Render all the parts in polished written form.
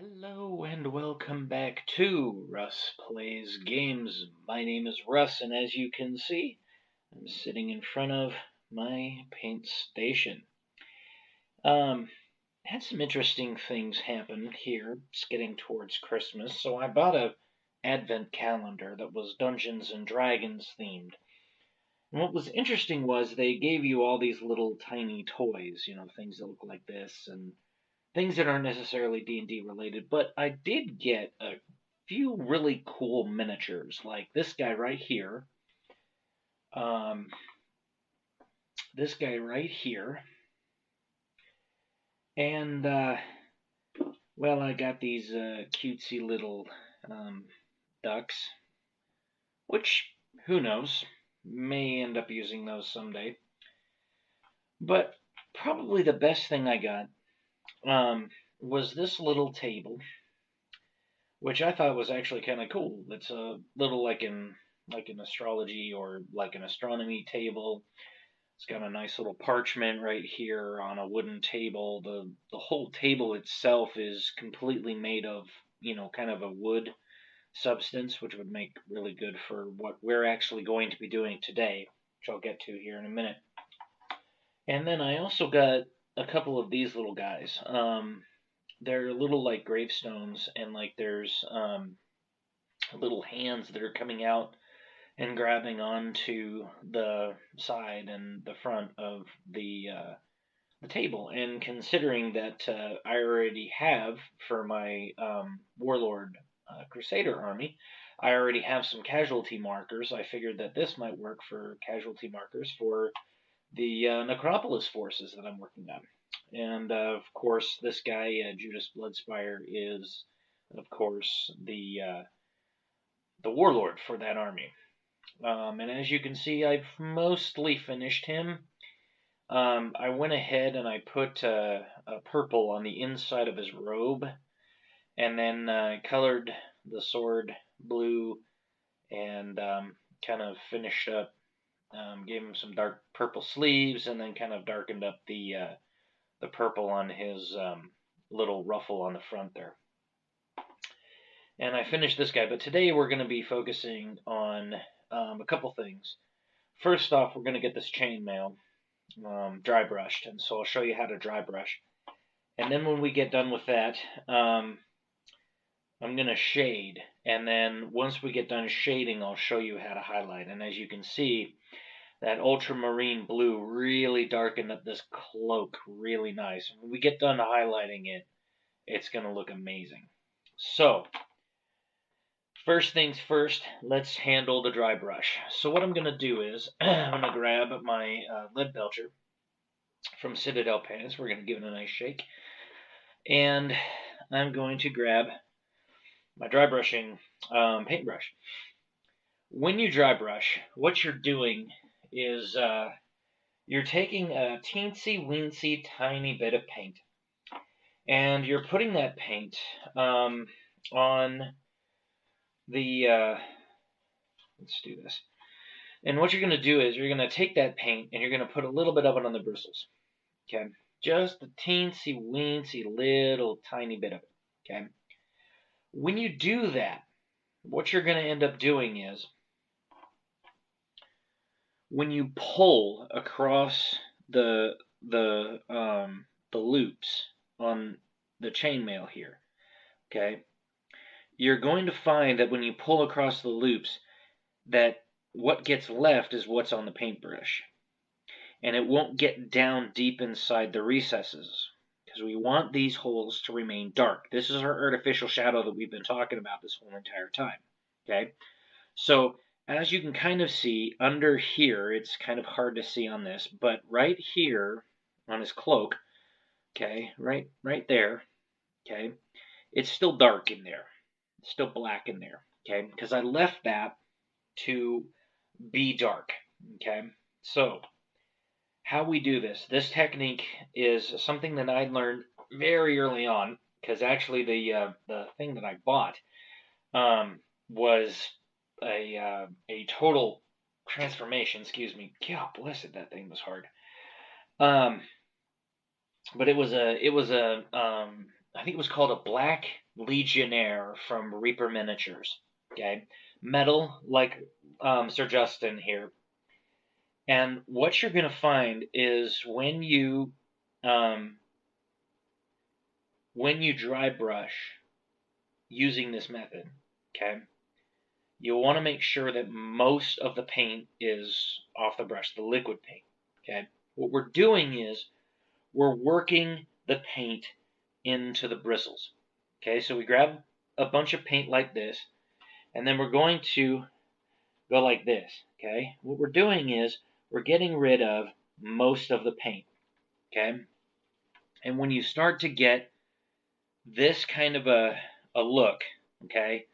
Hello and welcome back to Russ Plays Games. My name is Russ, and as you can see, I'm sitting in front of my paint station. Had some interesting things happen here. It's getting towards Christmas, so I bought a advent calendar that was Dungeons and Dragons themed. And what was interesting was they gave you all these little tiny toys, things that look like this and things that aren't necessarily D&D related, but I did get a few really cool miniatures, like this guy right here. Um, this guy right here. And, well, I got these cutesy little ducks, which, who knows, may end up using those someday. But probably the best thing I got was this little table, which I thought was actually kind of cool. It's a little like an astrology or like an astronomy table. It's got a nice little parchment right here on a wooden table. The whole table itself is completely made of, kind of a wood substance, which would make really good for what we're actually going to be doing today, which I'll get to here in a minute. And then I also got a couple of these little guys. They're little like gravestones, and like there's little hands that are coming out and grabbing onto the side and the front of the table. And considering that I already have for my warlord crusader army, I already have some casualty markers. I figured that this might work for casualty markers for the necropolis forces that I'm working on. And of course, this guy Judas Bloodspire is, of course, the warlord for that army. And as you can see, I've mostly finished him. I went ahead and I put a purple on the inside of his robe, and then colored the sword blue, and kind of finished up. Gave him some dark purple sleeves, and then kind of darkened up the purple on his little ruffle on the front there. And I finished this guy, but today we're going to be focusing on a couple things. First off, we're going to get this chainmail dry brushed, and so I'll show you how to dry brush. And then when we get done with that, I'm going to shade, and then once we get done shading, I'll show you how to highlight. And as you can see, that ultramarine blue really darkened up this cloak really nice. When we get done highlighting it, it's going to look amazing. So, first things first, let's handle the dry brush. So what I'm going to do is, I'm going to grab my lead belcher from Citadel Paints. We're going to give it a nice shake. And I'm going to grab my dry brushing paintbrush. When you dry brush, what you're doing is you're taking a teensy weensy tiny bit of paint, and you're putting that paint on the, let's do this. And what you're going to do is you're going to take that paint and you're going to put a little bit of it on the bristles. Okay, just a teensy weensy little tiny bit of it. Okay, when you do that, what you're going to end up doing is when you pull across the loops on the chainmail here, okay, you're going to find that when you pull across the loops, that what gets left is what's on the paintbrush. And it won't get down deep inside the recesses, because we want these holes to remain dark. This is our artificial shadow that we've been talking about this whole entire time. Okay, so as you can kind of see under here, it's kind of hard to see on this, but right here on his cloak, okay, right there, okay, it's still dark in there. It's still black in there, okay, because I left that to be dark, okay. So how we do this technique is something that I learned very early on, because actually the thing that I bought was a total transformation. Excuse me. God bless it, that thing was hard. But it was a I think it was called a Black Legionnaire from Reaper Miniatures. Okay, metal like Sir Justin here. And what you're going to find is um, when you dry brush using this method, okay, you'll want to make sure that most of the paint is off the brush, the liquid paint. Okay, what we're doing is we're working the paint into the bristles. Okay, so we grab a bunch of paint like this, and then we're going to go like this. Okay, what we're doing is we're getting rid of most of the paint. Okay, and when you start to get this kind of a look, okay,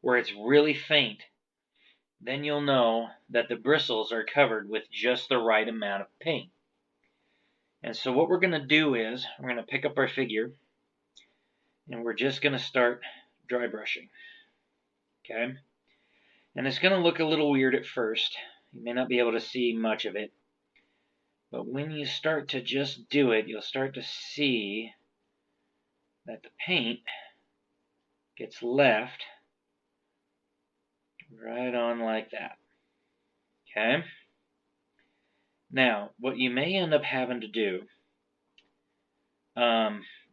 where it's really faint, then you'll know that the bristles are covered with just the right amount of paint. And so what we're going to do is we're going to pick up our figure and we're just going to start dry brushing. Okay? And it's going to look a little weird at first. You may not be able to see much of it. But when you start to just do it, you'll start to see that the paint gets left right on like that. Okay? Now, what you may end up having to do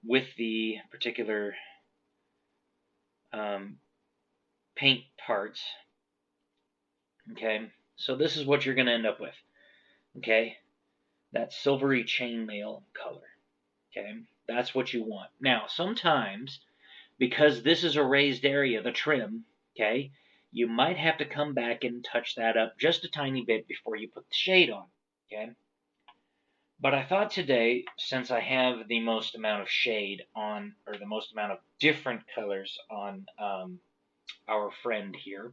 with the particular paint parts, okay, so this is what you're going to end up with, okay, that silvery chainmail color, okay, that's what you want. Now, sometimes, because this is a raised area, the trim, okay, you might have to come back and touch that up just a tiny bit before you put the shade on, okay. But I thought today, since I have the most amount of shade on, or the most amount of different colors on our friend here,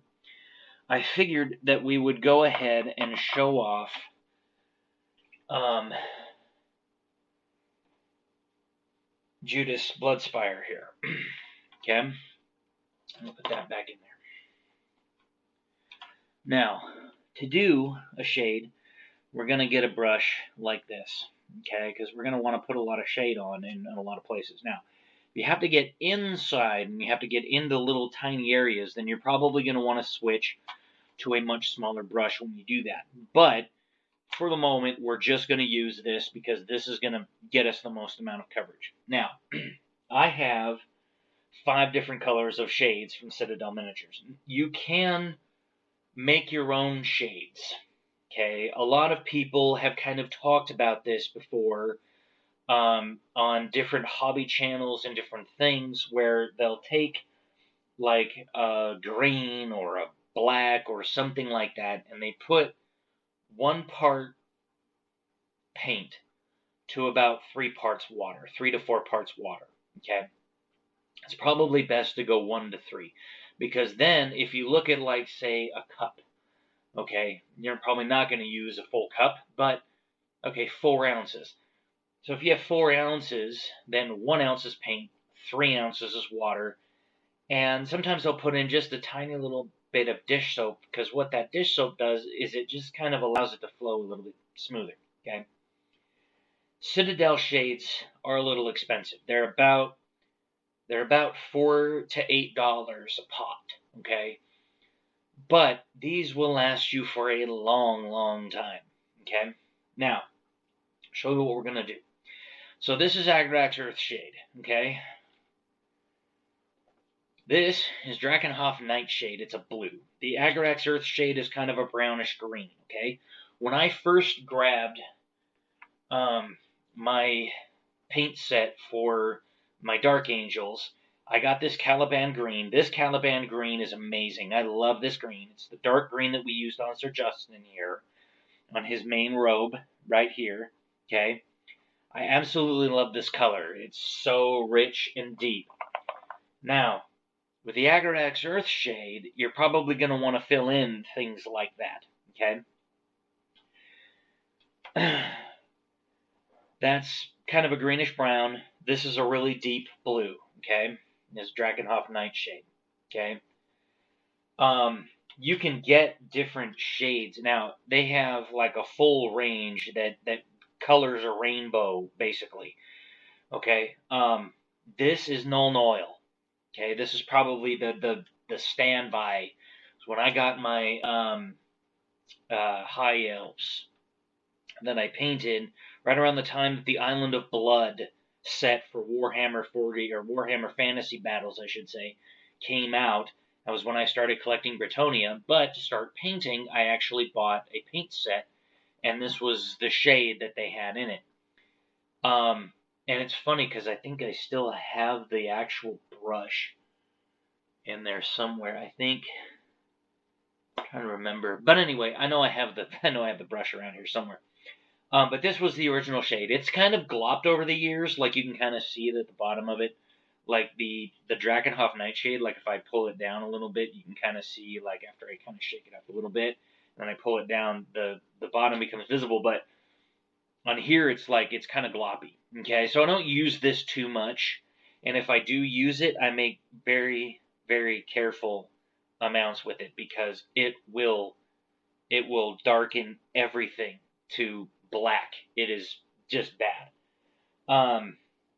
I figured that we would go ahead and show off Judas Bloodspire here. Okay? I'll put that back in there. Now, to do a shade, we're going to get a brush like this, okay? Because we're going to want to put a lot of shade on in a lot of places. Now, if you have to get inside and you have to get into little tiny areas, then you're probably going to want to switch to a much smaller brush when you do that. But for the moment, we're just going to use this because this is going to get us the most amount of coverage. Now, I have 5 different colors of shades from Citadel Miniatures. You can make your own shades. Okay, a lot of people have kind of talked about this before on different hobby channels and different things where they'll take like a green or a black or something like that and they put 1 part paint to about 3 parts water, 3 to 4 parts water, okay? It's probably best to go 1 to 3 because then if you look at like say a cup, okay, you're probably not going to use a full cup, but okay, 4 ounces. So if you have 4 ounces, then 1 ounce is paint, 3 ounces is water, and sometimes they'll put in just a tiny little bit of dish soap because what that dish soap does is it just kind of allows it to flow a little bit smoother, okay? Citadel shades are a little expensive. They're about $4 to $8 a pot, okay? But these will last you for a long, long time, okay? Now, show you what we're going to do. So this is Agrax Earthshade, okay? This is Hof Nightshade. It's a blue. The Agrax Earthshade is kind of a brownish green, okay? When I first grabbed my paint set for my Dark Angels, I got this Caliban green. This Caliban green is amazing. I love this green. It's the dark green that we used on Sir Justin here, on his main robe, right here, okay? I absolutely love this color. It's so rich and deep. Now, with the Agrax Earthshade, you're probably going to want to fill in things like that, okay? That's kind of a greenish brown. This is a really deep blue, okay? This Hof Nightshade, okay? You can get different shades. Now, they have like a full range that colors a rainbow, basically, okay? This is Nuln Oil. Okay, this is probably the standby. So when I got my High Elves that I painted right around the time that the Island of Blood set for Warhammer 40 or Warhammer Fantasy Battles, I should say, came out. That was when I started collecting Britonia. But to start painting, I actually bought a paint set, and this was the shade that they had in it. And it's funny because I think I still have the actual brush in there somewhere. I think I'm trying to remember, but anyway, I know I have the brush around here somewhere. But this was the original shade. It's kind of glopped over the years, like you can kind of see it at the bottom of it, like the Hof Nightshade. Like if I pull it down a little bit, you can kind of see, like after I kind of shake it up a little bit, and then I pull it down, the bottom becomes visible. But on here, it's like it's kind of gloppy. Okay, so I don't use this too much, and if I do use it, I make very, very careful amounts with it because it will darken everything to black. It is just bad.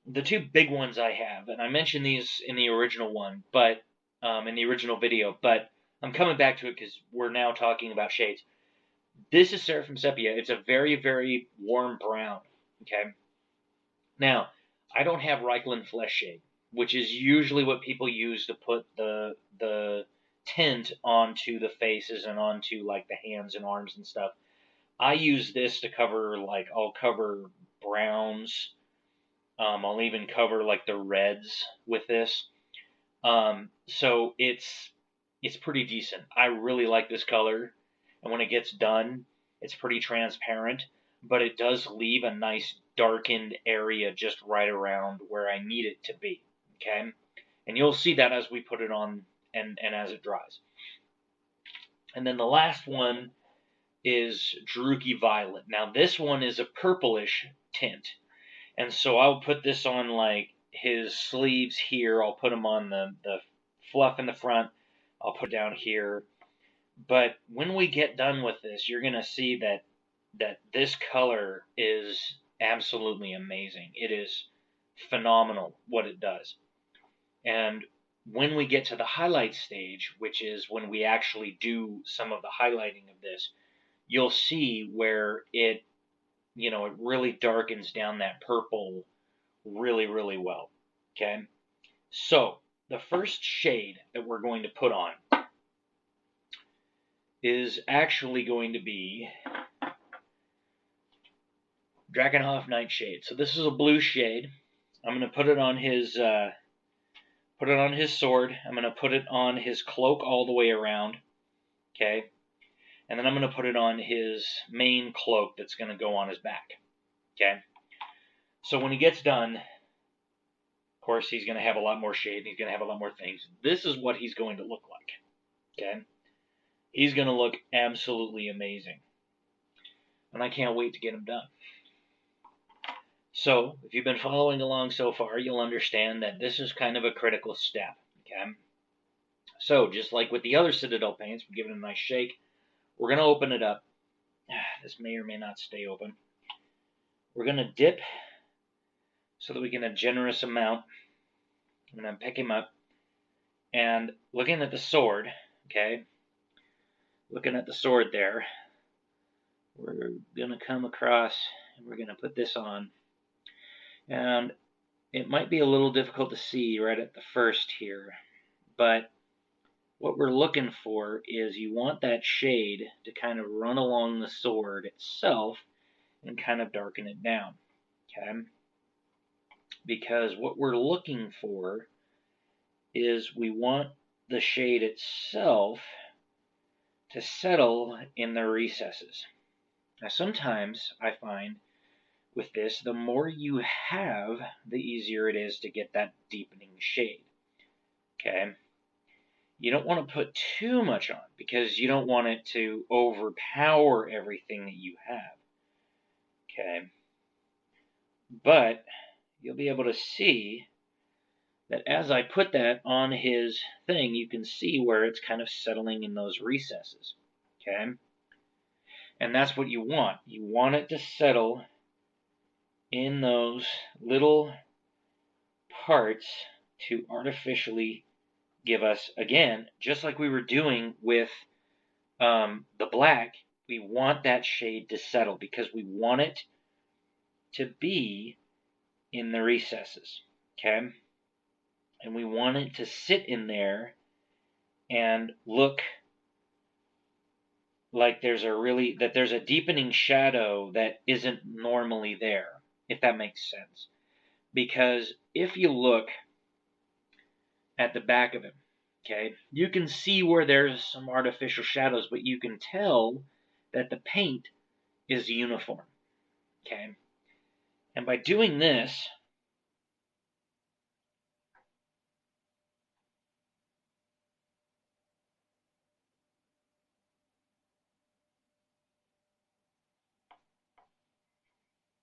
The two big ones I have, and I mentioned these in the original one, but in the original video, but I'm coming back to it because we're now talking about shades. This is Seraphim Sepia. It's a very, very warm brown. Okay. Now, I don't have Reichland Flesh Shade, which is usually what people use to put the tint onto the faces and onto like the hands and arms and stuff. I use this to cover, like, I'll cover browns. I'll even cover like the reds with this. So it's pretty decent. I really like this color. And when it gets done, it's pretty transparent, but it does leave a nice darkened area just right around where I need it to be. Okay? And you'll see that as we put it on and as it dries. And then the last one is Drooky Violet. Now this one is a purplish tint. And so I'll put this on like his sleeves here. I'll put them on the fluff in the front. I'll put it down here. But when we get done with this, you're going to see that this color is absolutely amazing. It is phenomenal what it does. And when we get to the highlight stage, which is when we actually do some of the highlighting of this, you'll see where it really darkens down that purple really, really well. Okay? So, the first shade that we're going to put on is actually going to be Hof Nightshade. So this is a blue shade. I'm going to put it on his sword. I'm going to put it on his cloak all the way around. Okay? And then I'm going to put it on his main cloak that's going to go on his back. Okay? So when he gets done, of course, he's going to have a lot more shade, and he's going to have a lot more things. This is what he's going to look like. Okay? He's going to look absolutely amazing. And I can't wait to get him done. So, if you've been following along so far, you'll understand that this is kind of a critical step. Okay? So, just like with the other Citadel paints, we give it a nice shake. We're going to open it up. This may or may not stay open. We're going to dip so that we get a generous amount. I'm going to pick him up. And looking at the sword, okay, looking at the sword there, we're going to come across and we're going to put this on. And it might be a little difficult to see right at the first here, but what we're looking for is you want that shade to kind of run along the sword itself and kind of darken it down, okay? Because what we're looking for is we want the shade itself to settle in the recesses. Now sometimes I find with this, the more you have, the easier it is to get that deepening shade, okay? You don't want to put too much on because you don't want it to overpower everything that you have, okay? But you'll be able to see that as I put that on his thing, you can see where it's kind of settling in those recesses, okay? And that's what you want. You want it to settle in those little parts to artificially give us, again, just like we were doing with the black, we want that shade to settle because we want it to be in the recesses, okay? And we want it to sit in there and look like there's a deepening shadow that isn't normally there, if that makes sense. Because if you look at the back of him, okay, you can see where there's some artificial shadows, but you can tell that the paint is uniform, okay? And by doing this,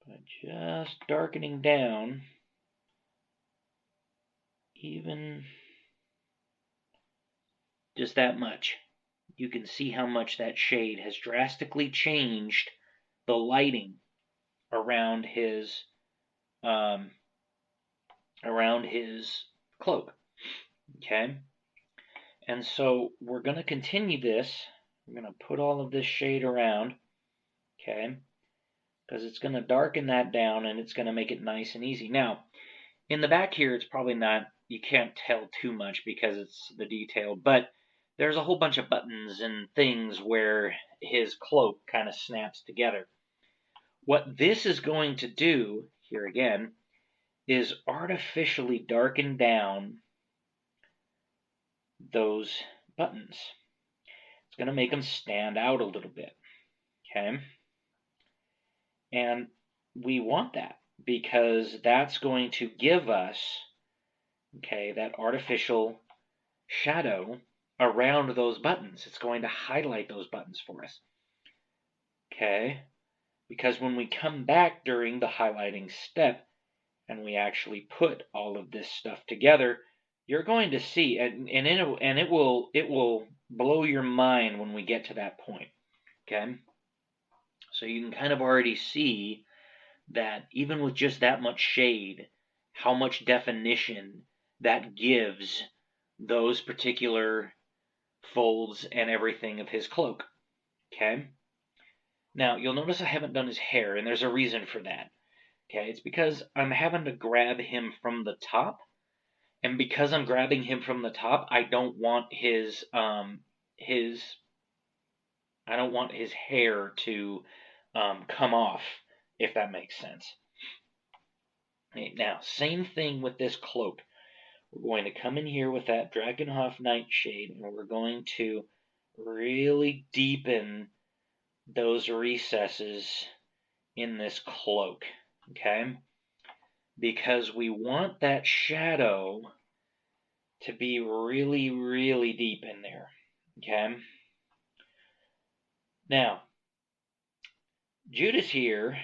by just darkening down, even just that much, you can see how much that shade has drastically changed the lighting around his cloak, okay? And so we're going to continue this. We're going to put all of this shade around, okay? Because it's going to darken that down and it's going to make it nice and easy. Now, in the back here, it's probably not, you can't tell too much because it's the detail, but there's a whole bunch of buttons and things where his cloak kind of snaps together. What this is going to do, here again, is artificially darken down those buttons. It's going to make them stand out a little bit, okay? And we want that because that's going to give us, okay, that artificial shadow around those buttons. It's going to highlight those buttons for us, okay? Because when we come back during the highlighting step and we actually put all of this stuff together, you're going to see, and it will blow your mind when we get to that point, okay? So you can kind of already see that even with just that much shade, how much definition that gives those particular folds and everything of his cloak, okay? Now, you'll notice I haven't done his hair, and there's a reason for that, okay? It's because I'm having to grab him from the top, and because I'm grabbing him from the top, I don't want his hair to come off, if that makes sense. Okay, now, same thing with this cloak. We're going to come in here with that Hof Nightshade, and we're going to really deepen those recesses in this cloak, okay? Because we want that shadow to be really, really deep in there, okay? Now, Judas here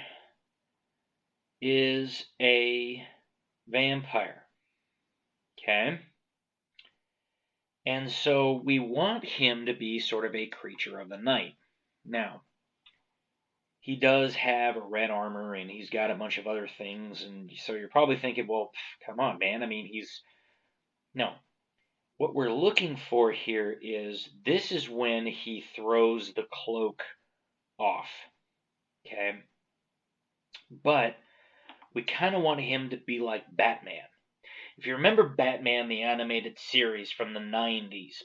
is a vampire, okay? And so we want him to be sort of a creature of the night. Now, he does have a red armor and he's got a bunch of other things, and so you're probably thinking, well, come on, man. I mean, no. What we're looking for here is this is when he throws the cloak off, okay? But we kind of want him to be like Batman. If you remember Batman, the animated series from the 90s,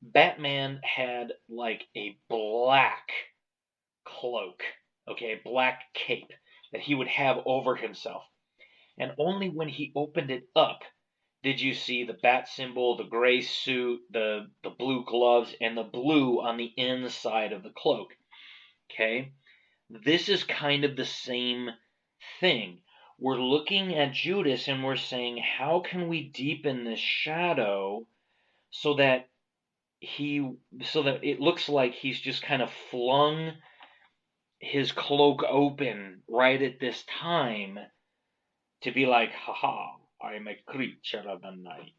Batman had like a black cloak, okay, black cape that he would have over himself. And only when he opened it up did you see the bat symbol, the gray suit, the blue gloves, and the blue on the inside of the cloak. Okay? This is kind of the same thing. We're looking at Judas and we're saying, how can we deepen this shadow so that it looks like he's just kind of flung his cloak open right at this time to be like, haha, I'm a creature of the night.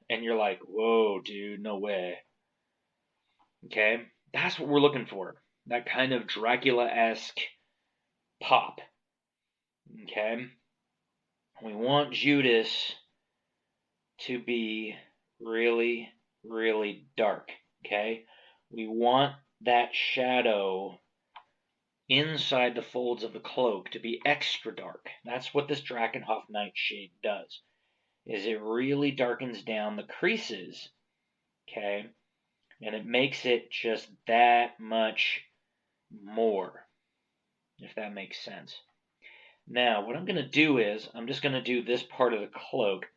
And you're like, whoa, dude, no way. Okay? That's what we're looking for. That kind of Dracula-esque pop. Okay? We want Judas to be really, really dark, okay? We want that shadow inside the folds of the cloak to be extra dark. That's what this Hof Nightshade does, is it really darkens down the creases, okay? And it makes it just that much more, if that makes sense. Now, what I'm going to do is, I'm just going to do this part of the cloak,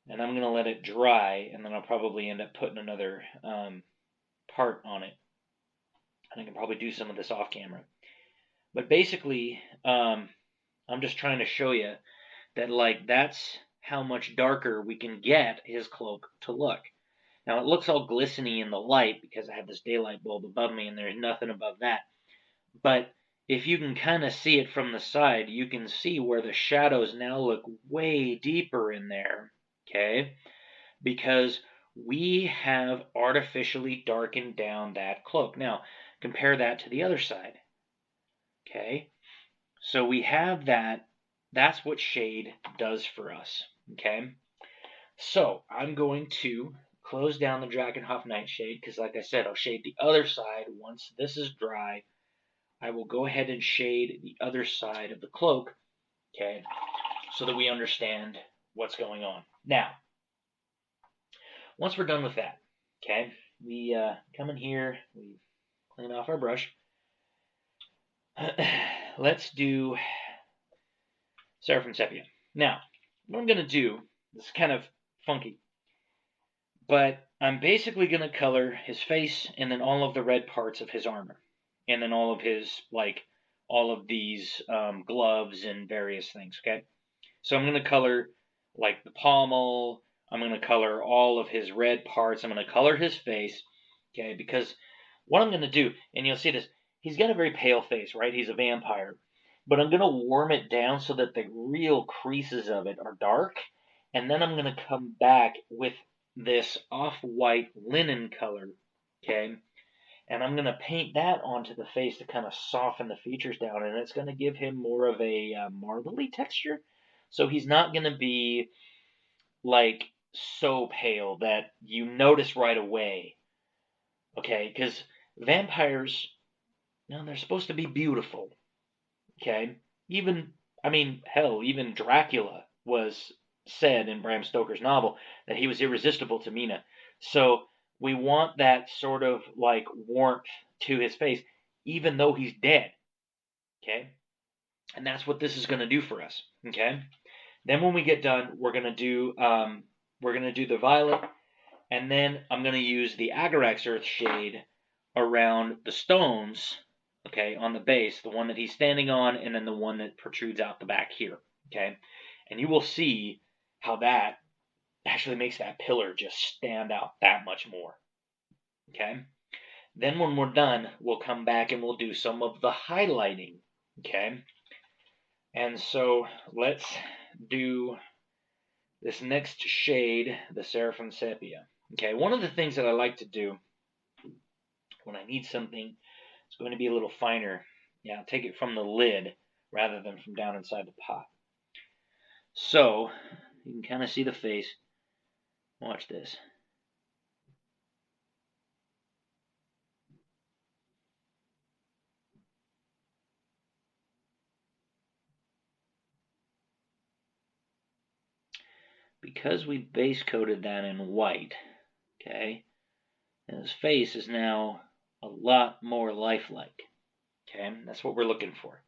and I'm going to let it dry, and then I'll probably end up putting another part on it. And I can probably do some of this off camera. But basically, I'm just trying to show you that, like, that's how much darker we can get his cloak to look. Now, it looks all glistening in the light because I have this daylight bulb above me and there's nothing above that. But if you can kind of see it from the side, you can see where the shadows now look way deeper in there, okay? Because we have artificially darkened down that cloak. Now, compare that to the other side, okay? So we have that. That's what shade does for us, okay? So I'm going to close down the Hof Nightshade because, like I said, I'll shade the other side once this is dry. I will go ahead and shade the other side of the cloak, okay, so that we understand what's going on. Now, once we're done with that, okay, we come in here, we clean off our brush. Let's do Seraphim Sepia. Now, what I'm going to do, this is kind of funky, but I'm basically going to color his face and then all of the red parts of his armor. And then all of his, like, all of these gloves and various things, okay? So I'm going to color, like, the pommel. I'm going to color all of his red parts. I'm going to color his face, okay? Because what I'm going to do, and you'll see this, he's got a very pale face, right? He's a vampire. But I'm going to warm it down so that the real creases of it are dark. And then I'm going to come back with this off-white linen color, okay? And I'm going to paint that onto the face to kind of soften the features down. And it's going to give him more of a marbly texture. So he's not going to be, like, so pale that you notice right away. Okay? Because vampires, you know, they're supposed to be beautiful. Okay? Even, I mean, hell, even Dracula was said in Bram Stoker's novel that he was irresistible to Mina. So we want that sort of, like, warmth to his face, even though he's dead. Okay? And that's what this is going to do for us. Okay? Then when we get done, we're going to do the violet, and then I'm going to use the Agarax Earth shade around the stones, okay, on the base, the one that he's standing on, and then the one that protrudes out the back here, okay? And you will see how that actually makes that pillar just stand out that much more, okay? Then when we're done, we'll come back and we'll do some of the highlighting, okay? And so let's do this next shade, the Seraphim Sepia. Okay, one of the things that I like to do when I need something it's going to be a little finer. Yeah, I'll take it from the lid rather than from down inside the pot. So, you can kind of see the face. Watch this. Because we base coated that in white, okay, and his face is now a lot more lifelike. Okay, that's what we're looking for.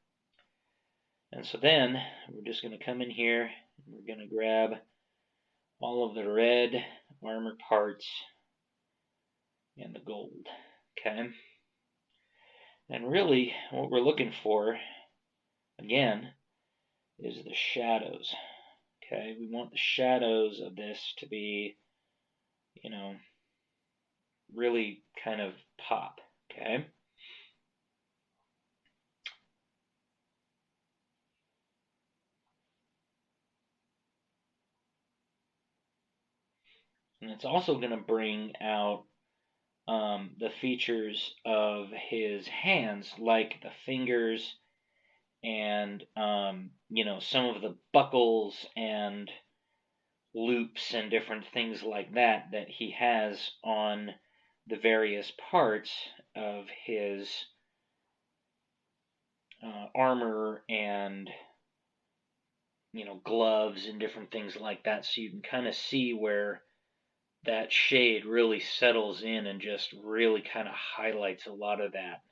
And so then we're just going to come in here and we're going to grab all of the red armor parts and the gold. Okay, and really what we're looking for, again, is the shadows. Okay, we want the shadows of this to be, you know, really kind of pop. Okay. And it's also going to bring out the features of his hands, like the fingers and, you know, some of the buckles and loops and different things like that he has on the various parts of his armor and, gloves and different things like that, so you can kind of see where that shade really settles in and just really kind of highlights a lot of that.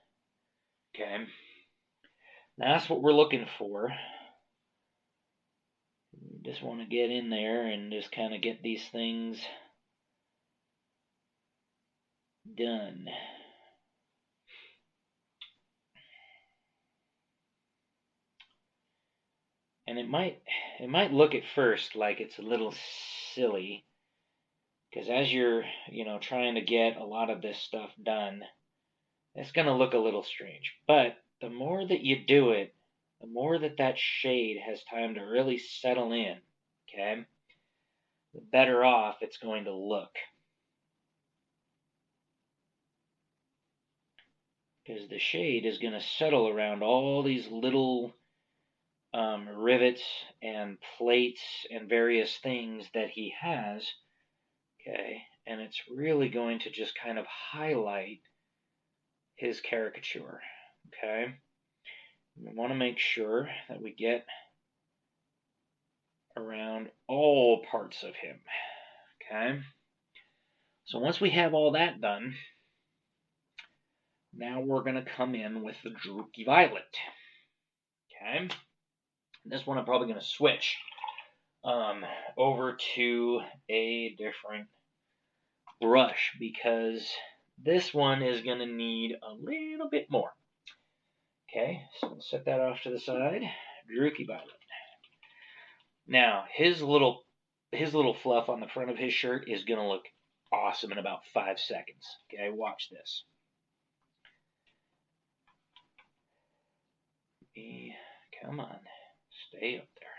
Okay, now that's what we're looking for. Just want to get in there and just kind of get these things done. And it might look at first like it's a little silly, because as you're, trying to get a lot of this stuff done, it's going to look a little strange. But the more that you do it, the more that shade has time to really settle in, okay, the better off it's going to look. Because the shade is going to settle around all these little rivets and plates and various things that he has, okay, and it's really going to just kind of highlight his caricature, okay. We want to make sure that we get around all parts of him, okay. So once we have all that done, now we're going to come in with the Drooky Violet, okay. This one I'm probably going to switch over to a different brush, because this one is going to need a little bit more. Okay, so we'll set that off to the side. Drooky Violet. Now, his little fluff on the front of his shirt is going to look awesome in about 5 seconds. Okay, watch this. Come on, stay up there.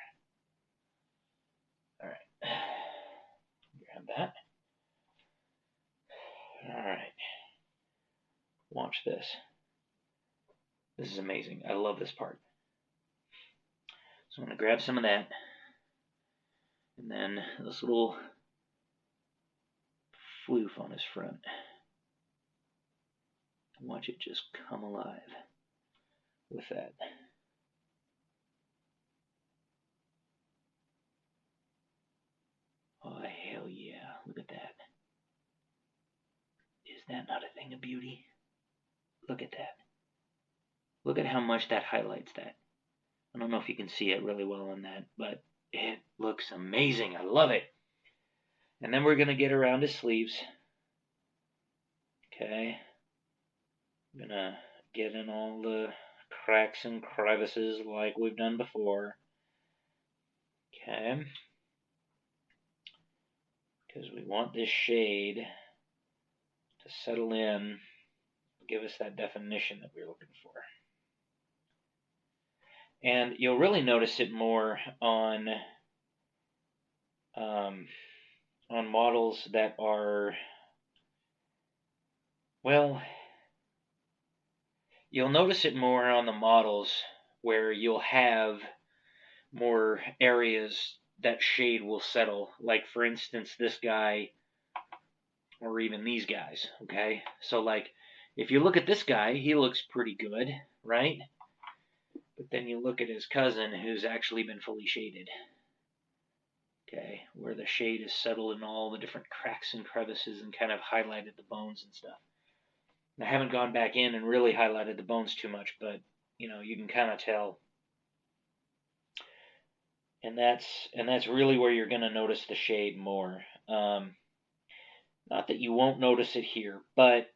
All right, grab that. All right, watch this. This is amazing. I love this part. So I'm going to grab some of that, and then this little floof on his front. Watch it just come alive with that. Oh, hell yeah. Look at that. Is that not a thing of beauty? Look at that. Look at how much that highlights that. I don't know if you can see it really well on that, but it looks amazing. I love it. And then we're going to get around his sleeves. Okay. I'm going to get in all the cracks and crevices like we've done before. Okay. Because we want this shade to settle in, give us that definition that we're looking for. And you'll really notice it more on models that are, well, you'll notice it more on the models where you'll have more areas that shade will settle. Like, for instance, this guy, or even these guys, okay? So, like, if you look at this guy, he looks pretty good, right? But then you look at his cousin, who's actually been fully shaded. Okay, where the shade is settled in all the different cracks and crevices and kind of highlighted the bones and stuff. I haven't gone back in and really highlighted the bones too much, but, you can kind of tell. And that's really where you're going to notice the shade more. Not that you won't notice it here, but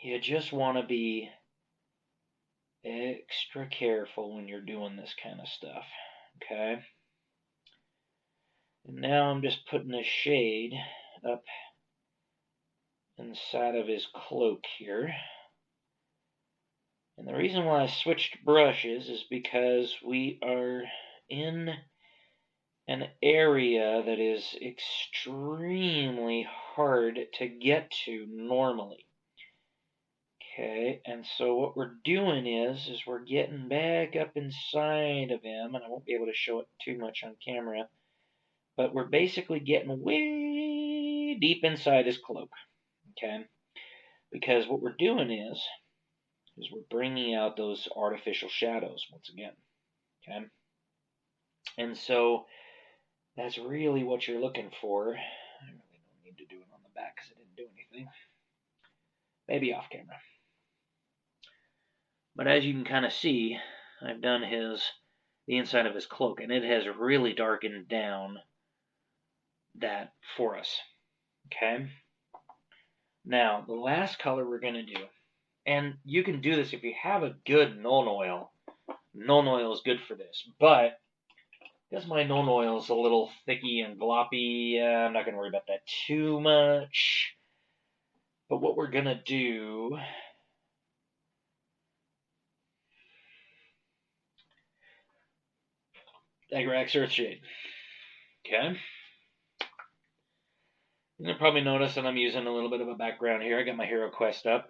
you just want to be extra careful when you're doing this kind of stuff, okay? And now I'm just putting a shade up inside of his cloak here. And the reason why I switched brushes is because we are in an area that is extremely hard to get to normally. Okay, and so what we're doing is we're getting back up inside of him, and I won't be able to show it too much on camera, but we're basically getting way deep inside his cloak, okay? Because what we're doing is we're bringing out those artificial shadows once again, okay? And so that's really what you're looking for. I really don't need to do it on the back because I didn't do anything. Maybe off camera. But as you can kind of see, I've done the inside of his cloak, and it has really darkened down that for us, okay? Now, the last color we're going to do, and you can do this if you have a good Nuln oil. Nuln oil is good for this, but because my Nuln oil is a little thicky and gloppy, I'm not going to worry about that too much. But what we're going to do... Agrax Earthshade. Okay. You'll probably notice that I'm using a little bit of a background here. I got my Hero Quest up.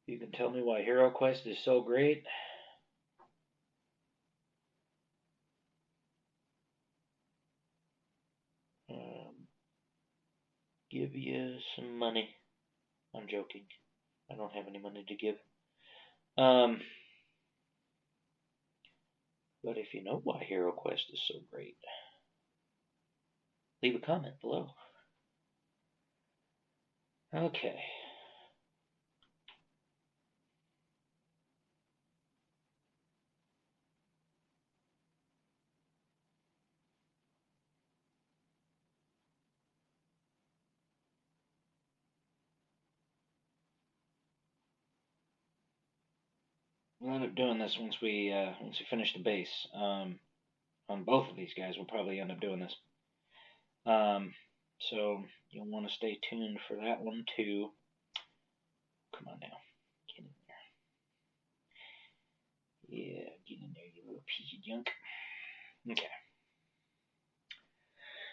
You can tell me why Hero Quest is so great. Give you some money. I'm joking. I don't have any money to give. But if you know why Hero Quest is so great, leave a comment below. Okay. We'll end up doing this once we finish the base. On both of these guys, we'll probably end up doing this. So you'll want to stay tuned for that one too. Come on now, get in there. Yeah, get in there, you little piece of junk. Okay.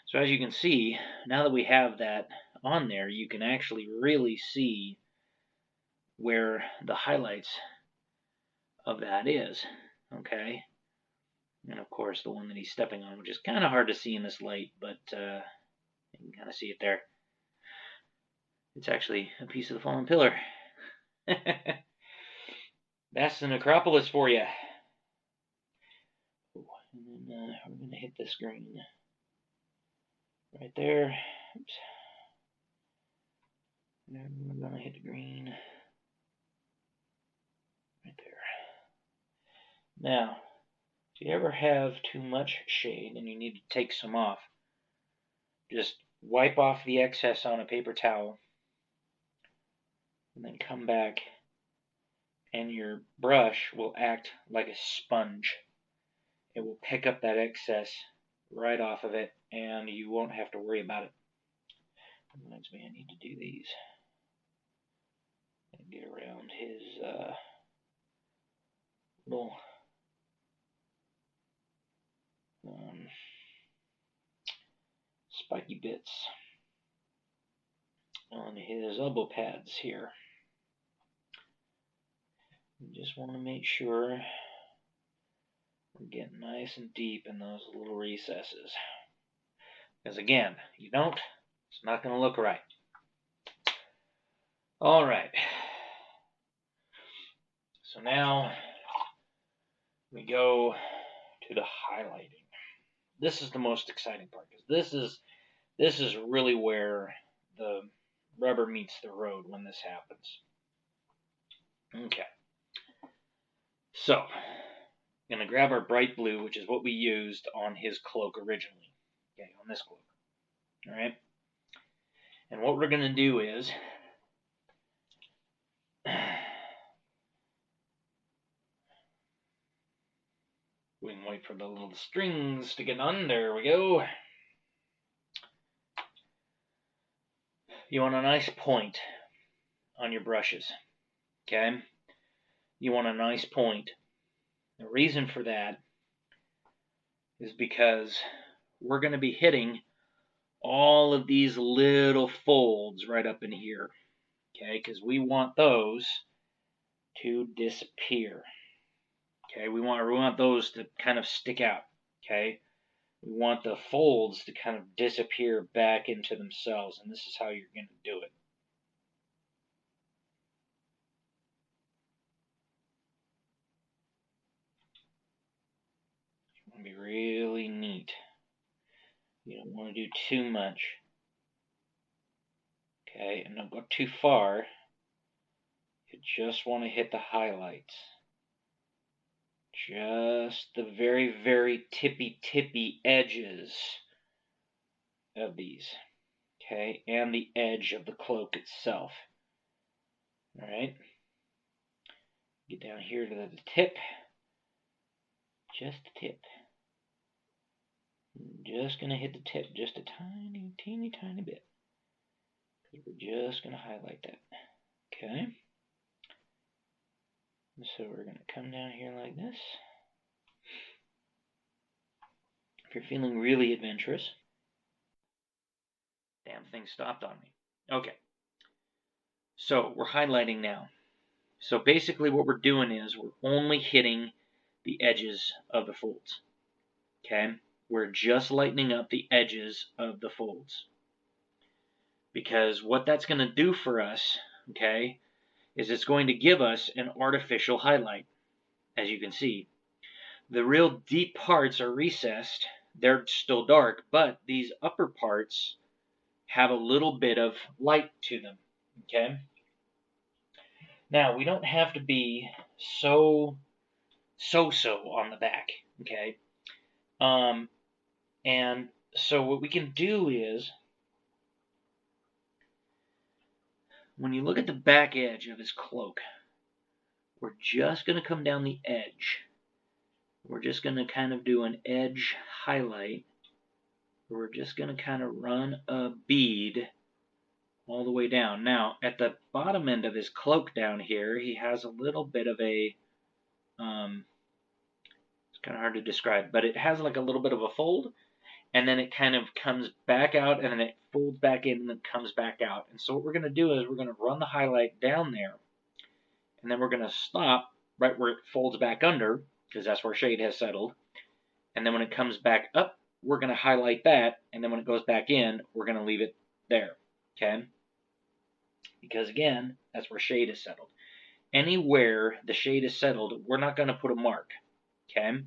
So as you can see, now that we have that on there, you can actually really see where the highlights of that is, okay? And of course the one that he's stepping on, which is kind of hard to see in this light, but you can kind of see it there. It's actually a piece of the fallen pillar. That's the necropolis for you. And then we're going to hit this green right there. Oops. And then we're going to hit the green right there. Now, if you ever have too much shade and you need to take some off, just wipe off the excess on a paper towel and then come back, and your brush will act like a sponge. It will pick up that excess right off of it, and you won't have to worry about it. Reminds me, I need to do these and get around his little spiky bits on his elbow pads here. You just want to make sure we're getting nice and deep in those little recesses. Because again, you don't, it's not going to look right. Alright. So now we go to the highlighting. This is the most exciting part, because this is really where the rubber meets the road when this happens. Okay. So, I'm going to grab our bright blue, which is what we used on his cloak originally. Okay, on this cloak. Alright? And what we're going to do is we can wait for the little strings to get on. There we go. You want a nice point on your brushes. Okay? You want a nice point. The reason for that is because we're going to be hitting all of these little folds right up in here. Okay? Because we want those to disappear. Okay, we want those to kind of stick out. Okay, we want the folds to kind of disappear back into themselves, and this is how you're going to do it. You want to be really neat. You don't want to do too much. Okay, and don't go too far. You just want to hit the highlights. Just the very, very tippy edges of these. Okay, and the edge of the cloak itself. Alright. Get down here to the tip. Just the tip. Just going to hit the tip just a teeny tiny bit. Because we're just going to highlight that. Okay. So we're going to come down here like this. If you're feeling really adventurous. Damn thing stopped on me. Okay. So we're highlighting now. So basically what we're doing is we're only hitting the edges of the folds. Okay? We're just lightening up the edges of the folds. Because what that's going to do for us, okay, is it's going to give us an artificial highlight, as you can see. The real deep parts are recessed. They're still dark, but these upper parts have a little bit of light to them, okay? Now, we don't have to be so on the back, okay? And so what we can do is, when you look at the back edge of his cloak, we're just going to come down the edge. We're just going to kind of do an edge highlight. We're just going to kind of run a bead all the way down. Now, at the bottom end of his cloak down here, he has a little bit of a, it's kind of hard to describe, but it has like a little bit of a fold, and then it kind of comes back out, and then it folds back in, and then comes back out. And so what we're going to do is we're going to run the highlight down there, and then we're going to stop right where it folds back under, because that's where shade has settled. And then when it comes back up, we're going to highlight that, and then when it goes back in, we're going to leave it there, okay? Because again, that's where shade is settled. Anywhere the shade is settled, we're not going to put a mark, okay?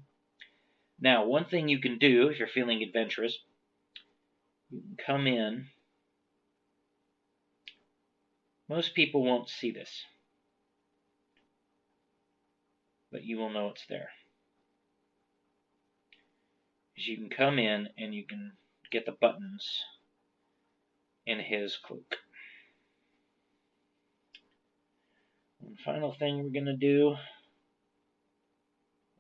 Now, one thing you can do if you're feeling adventurous, you can come in. Most people won't see this, but you will know it's there. You can come in and you can get the buttons in his cloak. One final thing we're going to do,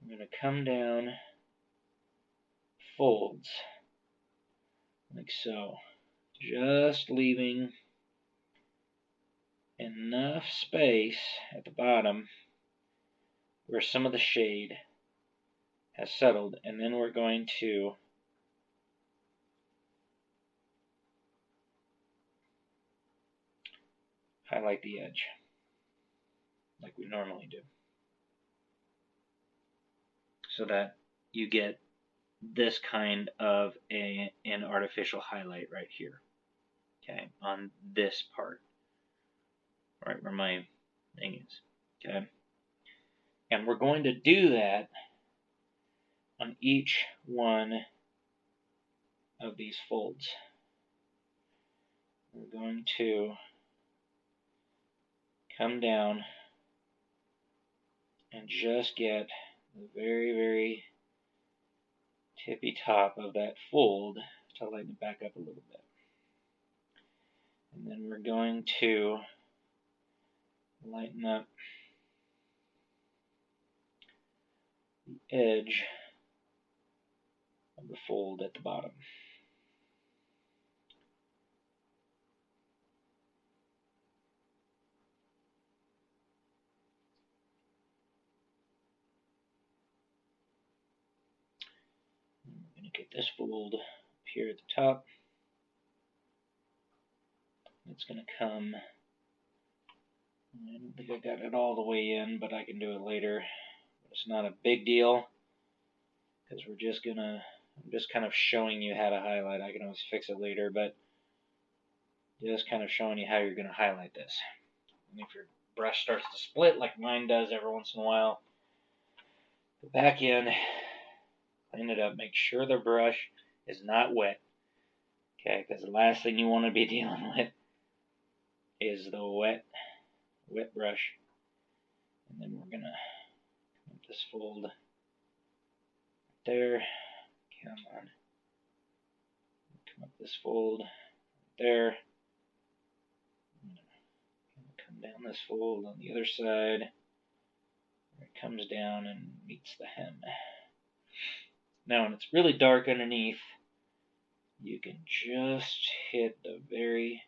I'm going to come down folds like so, just leaving enough space at the bottom where some of the shade has settled, and then we're going to highlight the edge like we normally do, so that you get this kind of an artificial highlight right here, okay, on this part, right where my thing is, okay? And we're going to do that on each one of these folds. We're going to come down and just get the very, very tippy top of that fold to lighten it back up a little bit. And then we're going to lighten up the edge of the fold at the bottom. I'm going to get this fold up here at the top. It's going to come, I don't think I got it all the way in, but I can do it later. It's not a big deal because I'm just kind of showing you how to highlight. I can always fix it later, but just kind of showing you how you're going to highlight this. And if your brush starts to split like mine does every once in a while, go back in, clean it up, make sure the brush is not wet. Okay, because the last thing you want to be dealing with is the wet brush. And then we're gonna make this fold right there. Come on. Come up this fold right there. Come down this fold on the other side. Where it comes down and meets the hem. Now when it's really dark underneath, you can just hit the very,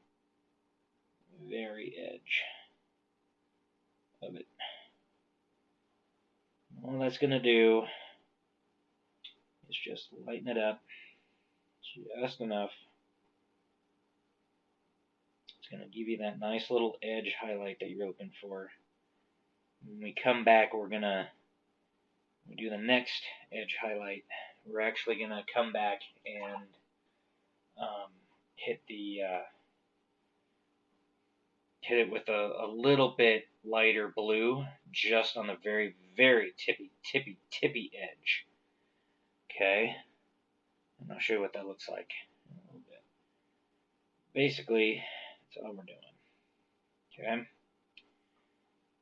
very edge of it. All that's going to do is just lighten it up just enough. It's going to give you that nice little edge highlight that you're looking for. When we come back, we're going to do the next edge highlight. We're actually going to come back and hit it with a little bit lighter blue, just on the very, very tippy edge. Okay, and I'll show you what that looks like in a little bit. Basically, that's all we're doing. Okay,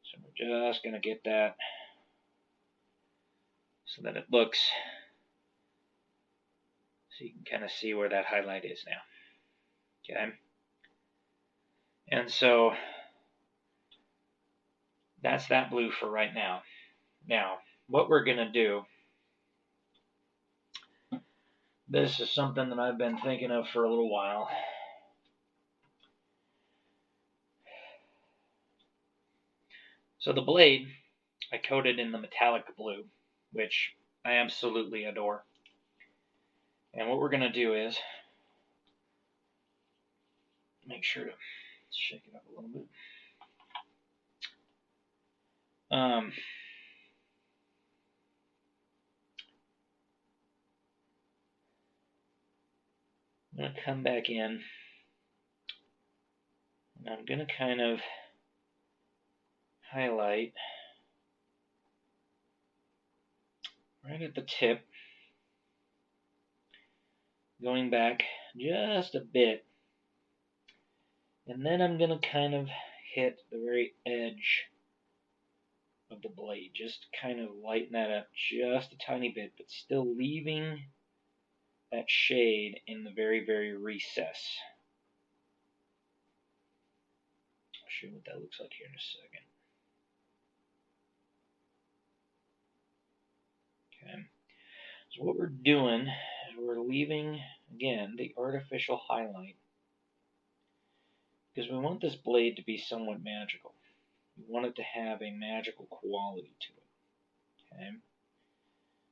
so we're just gonna get that so that it looks, so you can kind of see where that highlight is now. Okay, and so that's that blue for right now. Now, what we're gonna do, this is something that I've been thinking of for a little while. So the blade, I coated in the metallic blue, which I absolutely adore. And what we're going to do is make sure to shake it up a little bit. I'm going to come back in, and I'm going to kind of highlight right at the tip, going back just a bit, and then I'm going to kind of hit the very edge of the blade, just kind of lighten that up just a tiny bit, but still leaving that shade in the very, very recess. I'll show you what that looks like here in a second. Okay, so what we're doing is we're leaving, again, the artificial highlight, because we want this blade to be somewhat magical. We want it to have a magical quality to it. Okay,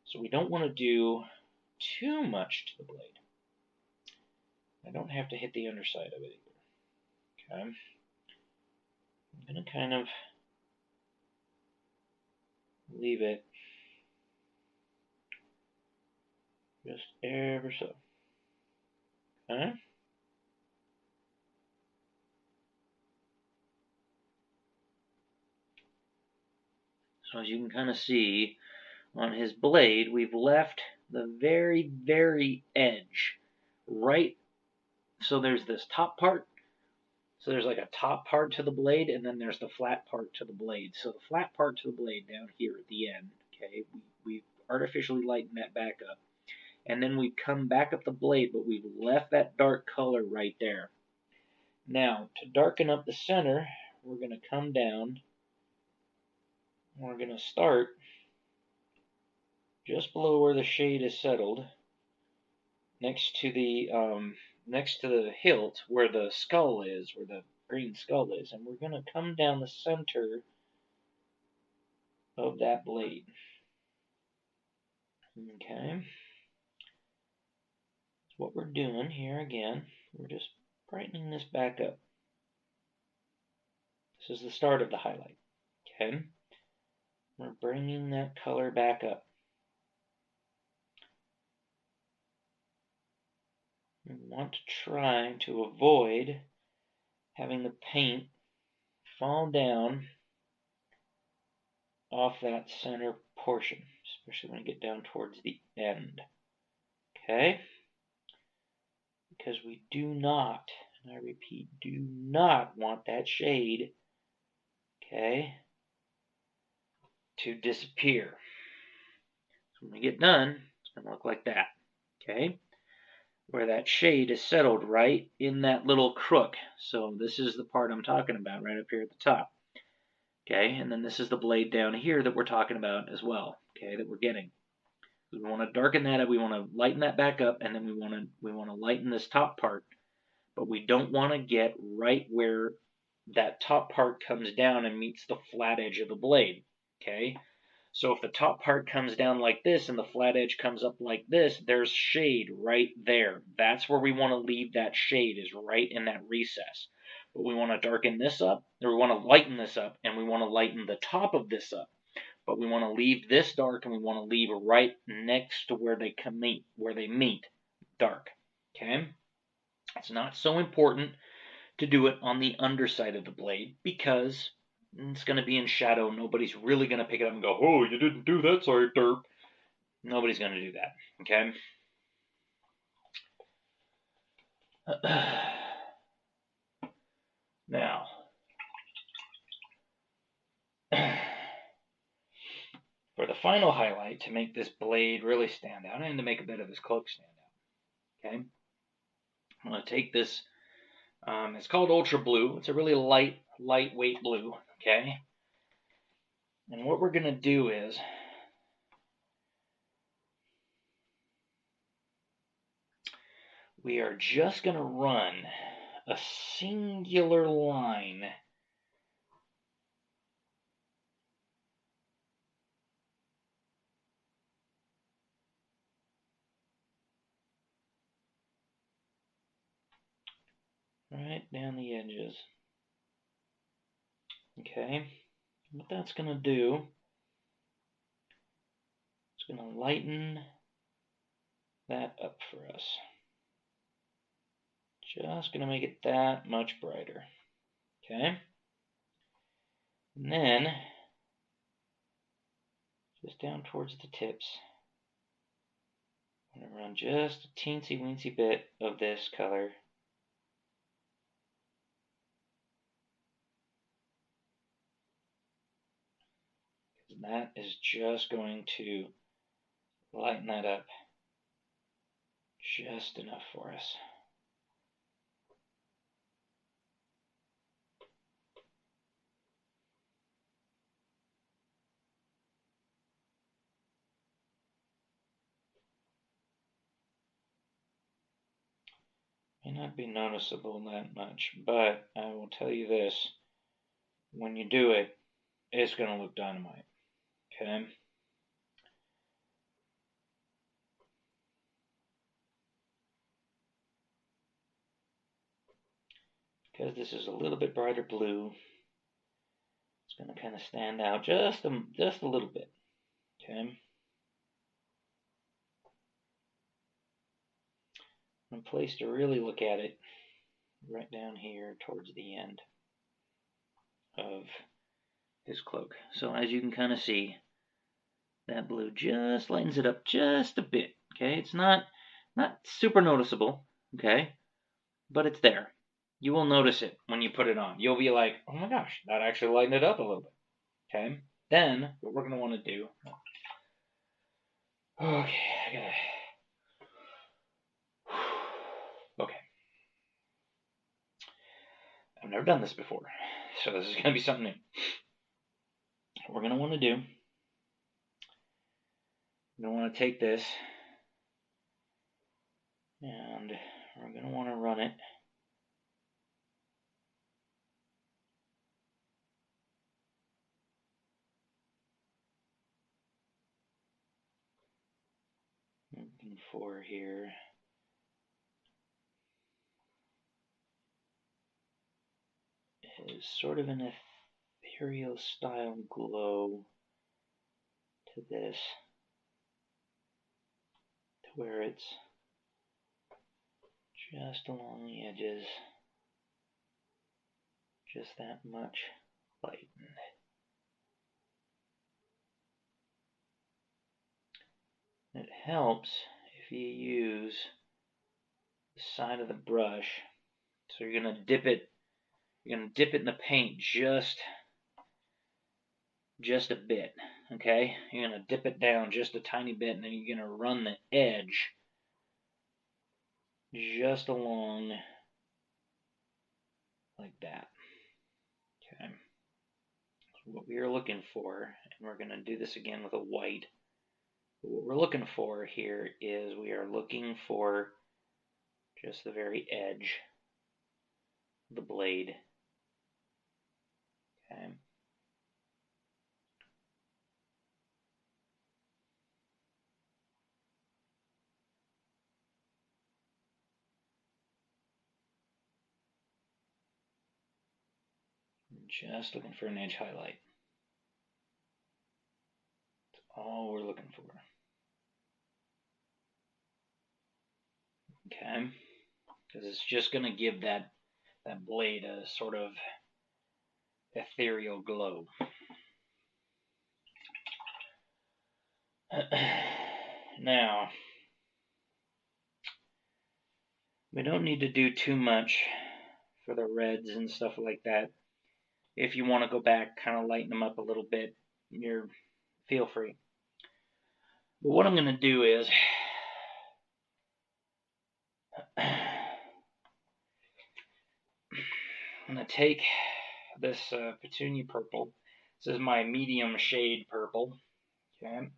so we don't want to do too much to the blade. I don't have to hit the underside of it either. Okay, I'm going to kind of leave it just ever so. Okay, so as you can kind of see on his blade, we've left the very, very edge right. So there's this top part. So there's like a top part to the blade, and then there's the flat part to the blade. So the flat part to the blade down here at the end, okay, we've artificially lightened that back up. And then we come back up the blade, but we've left that dark color right there. Now, to darken up the center, we're going to come down. We're going to start just below where the shade is settled, next to the hilt where the skull is, where the green skull is, and we're going to come down the center of that blade. Okay, so what we're doing here again, we're just brightening this back up. This is the start of the highlight. Okay, We're bringing that color back up. We want to try to avoid having the paint fall down off that center portion, especially when you get down towards the end. Okay? Because we do not, and I repeat, do not want that shade, okay, to disappear. So when we get done, it's going to look like that, okay? Where that shade is settled right in that little crook. So this is the part I'm talking about right up here at the top. Okay, and then this is the blade down here that we're talking about as well, okay, that we're getting. We want to darken that up, we want to lighten that back up, and then we want to lighten this top part, but we don't want to get right where that top part comes down and meets the flat edge of the blade, okay? So if the top part comes down like this and the flat edge comes up like this, there's shade right there. That's where we want to leave that shade, is right in that recess. But we want to darken this up, or we want to lighten this up, and we want to lighten the top of this up. But we want to leave this dark, and we want to leave right next to where they meet, dark. Okay? It's not so important to do it on the underside of the blade because it's going to be in shadow. Nobody's really going to pick it up and go, "Oh, you didn't do that, sorry, derp." Nobody's going to do that, okay? Now, for the final highlight, to make this blade really stand out, and to make a bit of this cloak stand out, okay? I'm going to take this, it's called Ultra Blue. It's a really lightweight blue, okay? And what we're going to do is, we are just going to run a singular line right down the edges. Okay, what that's going to do, it's going to lighten that up for us. Just going to make it that much brighter. Okay, and then just down towards the tips, I'm going to run just a teensy weensy bit of this color. That is just going to lighten that up just enough for us. May not be noticeable that much, but I will tell you this, when you do it, it's going to look dynamite, okay? Because this is a little bit brighter blue, it's going to kind of stand out just a little bit, okay? And a place to really look at it, right down here towards the end of his cloak. So as you can kind of see, that blue just lightens it up just a bit, okay? It's not super noticeable, okay? But it's there. You will notice it when you put it on. You'll be like, "Oh my gosh, that actually lightened it up a little bit." Okay? Then, what we're going to want to do... Okay, I gotta... Okay. I've never done this before, so this is going to be something new. What we're going to want to do... We're going to want to take this, and we're going to want to run it looking for here is sort of an ethereal style glow to this to where it's just along the edges, just that much lightened. It helps if you use the side of the brush. So you're gonna dip it in the paint just a bit, okay? You're gonna dip it down just a tiny bit, and then you're gonna run the edge just along like that. Okay. So what we are looking for, and we're gonna do this again with a white. What we're looking for here is we are looking for just the very edge of the blade. Okay. Just looking for an edge highlight. That's all we're looking for. Okay, because it's just going to give that blade a sort of ethereal glow. Now, we don't need to do too much for the reds and stuff like that. If you want to go back, kind of lighten them up a little bit, feel free. But what I'm going to do is I'm going to take this petunia purple. This is my medium shade purple. Okay.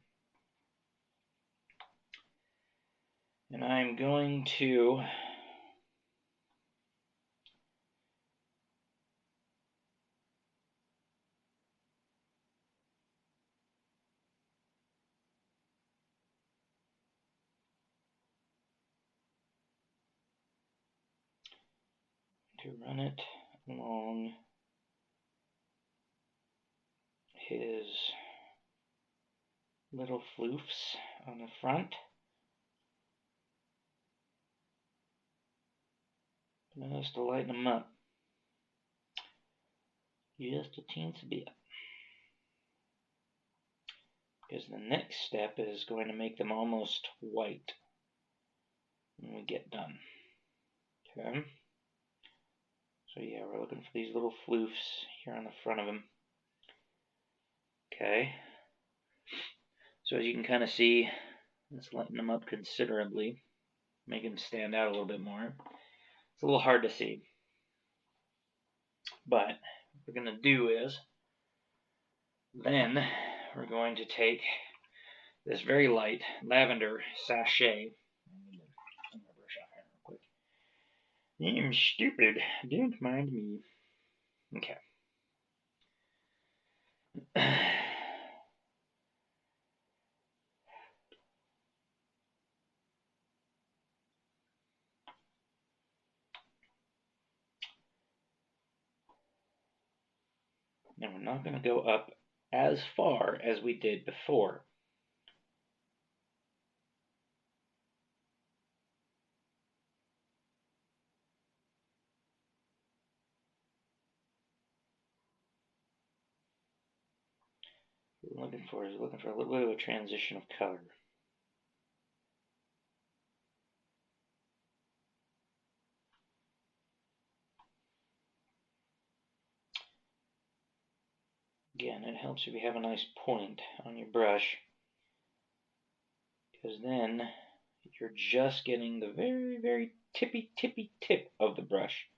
And I'm going to run it along his little floofs on the front. Just to lighten them up. Just a teensy bit. Because the next step is going to make them almost white when we get done. Okay. So yeah, we're looking for these little floofs here on the front of them. Okay. So as you can kind of see, let's lighten them up considerably. Make them stand out a little bit more. It's a little hard to see. But what we're going to do is, then we're going to take this very light lavender sachet. I'm going to brush off here real quick. I'm stupid. Don't mind me. Okay. Now we're not going to go up as far as we did before. What we're looking for a little bit of a transition of color. Again, it helps if you have a nice point on your brush, because then you're just getting the very, very tippy tip of the brush.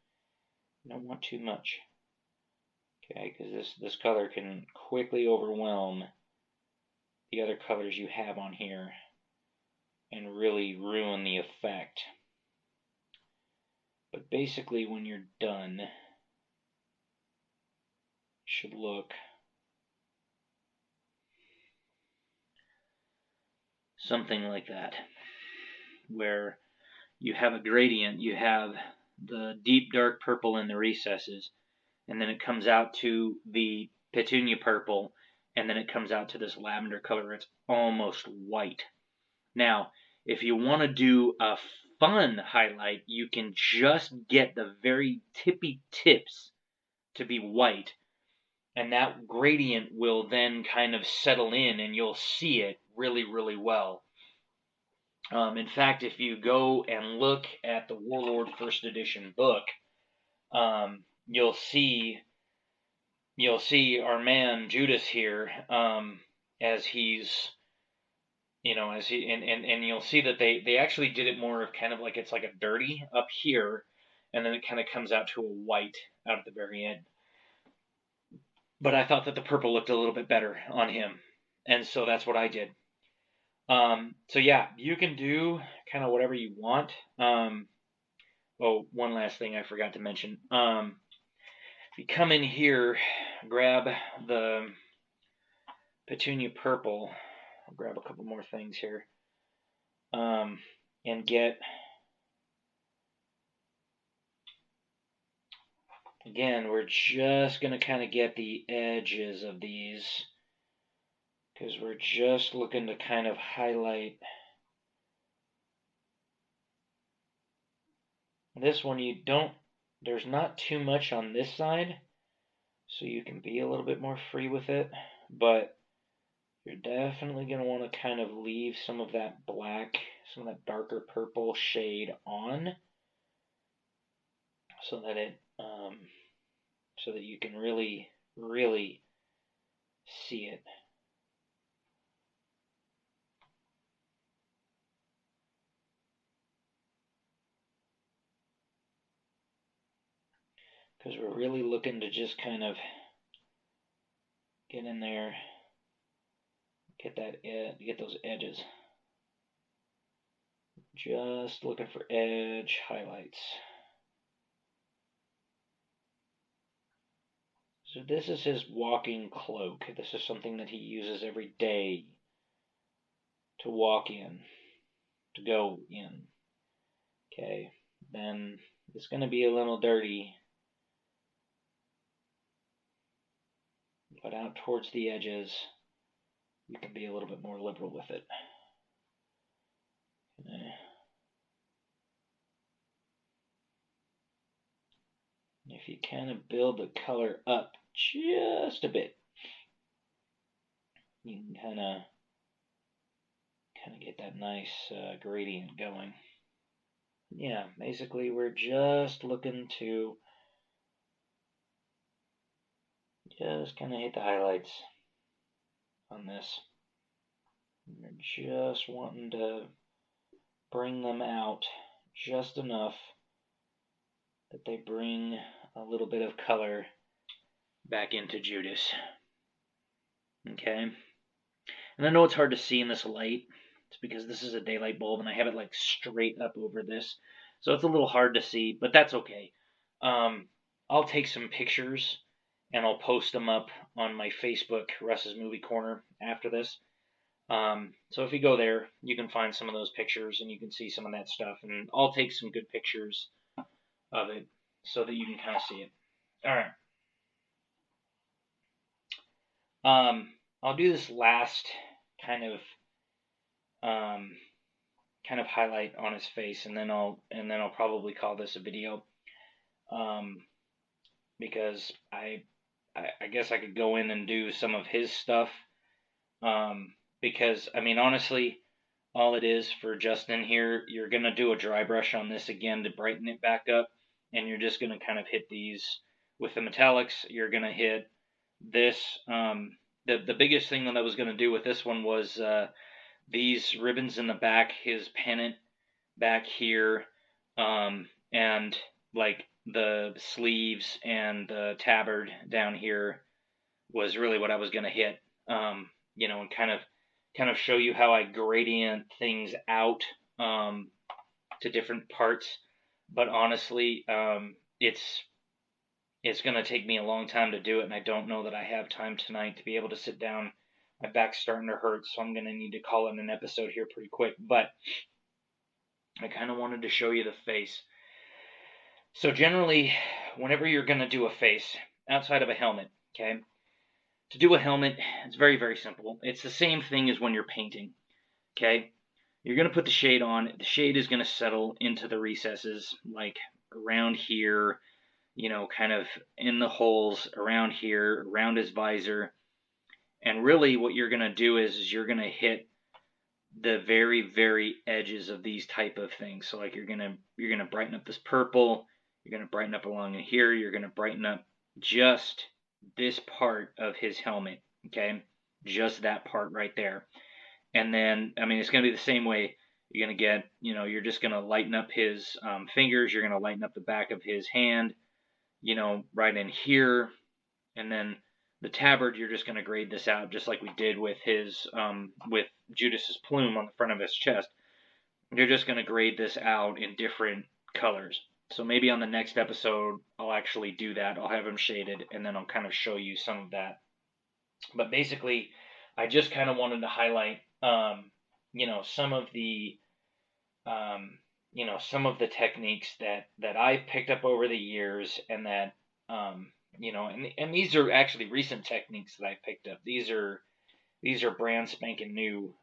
You don't want too much. Okay, because this color can quickly overwhelm the other colors you have on here and really ruin the effect. But basically, when you're done, it should look something like that, where you have a gradient, you have the deep dark purple in the recesses, and then it comes out to the petunia purple, and then it comes out to this lavender color. It's almost white. Now, if you want to do a fun highlight, you can just get the very tippy tips to be white, and that gradient will then kind of settle in, and you'll see it really, really well. In fact, if you go and look at the Warlord First Edition book, you'll see our man Judas here, as he's, as he, and you'll see that they actually did it more of kind of like it's like a dirty up here, and then it kind of comes out to a white out at the very end. But I thought that the purple looked a little bit better on him, and so that's what I did. So yeah, you can do kind of whatever you want. Oh, one last thing I forgot to mention. If you come in here, grab the Petunia Purple. I'll grab a couple more things here. And get, again, we're just going to kind of get the edges of these, because we're just looking to kind of highlight. This one, there's not too much on this side, so you can be a little bit more free with it, but you're definitely going to want to kind of leave some of that black, some of that darker purple shade on, so that you can really, really see it. Because we're really looking to just kind of get in there, get those edges. Just looking for edge highlights. So this is his walking cloak. This is something that he uses every day to walk in, to go in. Okay, then it's going to be a little dirty, but out towards the edges, you can be a little bit more liberal with it. Okay. If you kind of build the color up just a bit, you can kind of get that nice gradient going. Yeah, basically we're just looking to just kind of hit the highlights on this. We're just wanting to bring them out just enough that they bring a little bit of color back into Judas. Okay? And I know it's hard to see in this light. It's because this is a daylight bulb and I have it like straight up over this. So it's a little hard to see, but that's okay. I'll take some pictures and I'll post them up on my Facebook, Russ's Movie Corner, after this. So if you go there, you can find some of those pictures and you can see some of that stuff. And I'll take some good pictures of it so that you can kind of see it. All right. I'll do this last kind of highlight on his face, and then I'll probably call this a video, because I guess I could go in and do some of his stuff, because I mean honestly, all it is for Justin here, you're gonna do a dry brush on this again to brighten it back up, and you're just gonna kind of hit these with the metallics. You're gonna hit this. The biggest thing that I was gonna do with this one was these ribbons in the back, his pennant back here, and like the sleeves and the tabard down here was really what I was going to hit, and kind of show you how I gradient things out to different parts. But honestly, it's going to take me a long time to do it, and I don't know that I have time tonight to be able to sit down. My back's starting to hurt, so I'm going to need to call it an episode here pretty quick. But I kind of wanted to show you the face. So generally, whenever you're going to do a face, outside of a helmet, okay, To do a helmet, it's very, very simple. It's the same thing as when you're painting, okay? You're going to put the shade on. The shade is going to settle into the recesses, like around here, you know, kind of in the holes around here, around his visor. And really what you're going to do is you're going to hit the very, very edges of these type of things. So like you're gonna brighten up this purple, you're gonna brighten up along in here, you're gonna brighten up just this part of his helmet, okay? Just that part right there. And then, I mean, it's gonna be the same way. You're gonna get, you know, you're just gonna lighten up his fingers, you're gonna lighten up the back of his hand, you know, right in here, and then the tabard, you're just going to grade this out just like we did with his with Judas's plume on the front of his chest. You're just going to grade this out in different colors. So maybe on the next episode, I'll actually do that. I'll have him shaded, and then I'll kind of show you some of that. But basically, I just kind of wanted to highlight, you know, some of the, you know, some of the techniques that I've picked up over the years, and that, you know, and these are actually recent techniques that I picked up. These are brand spanking new.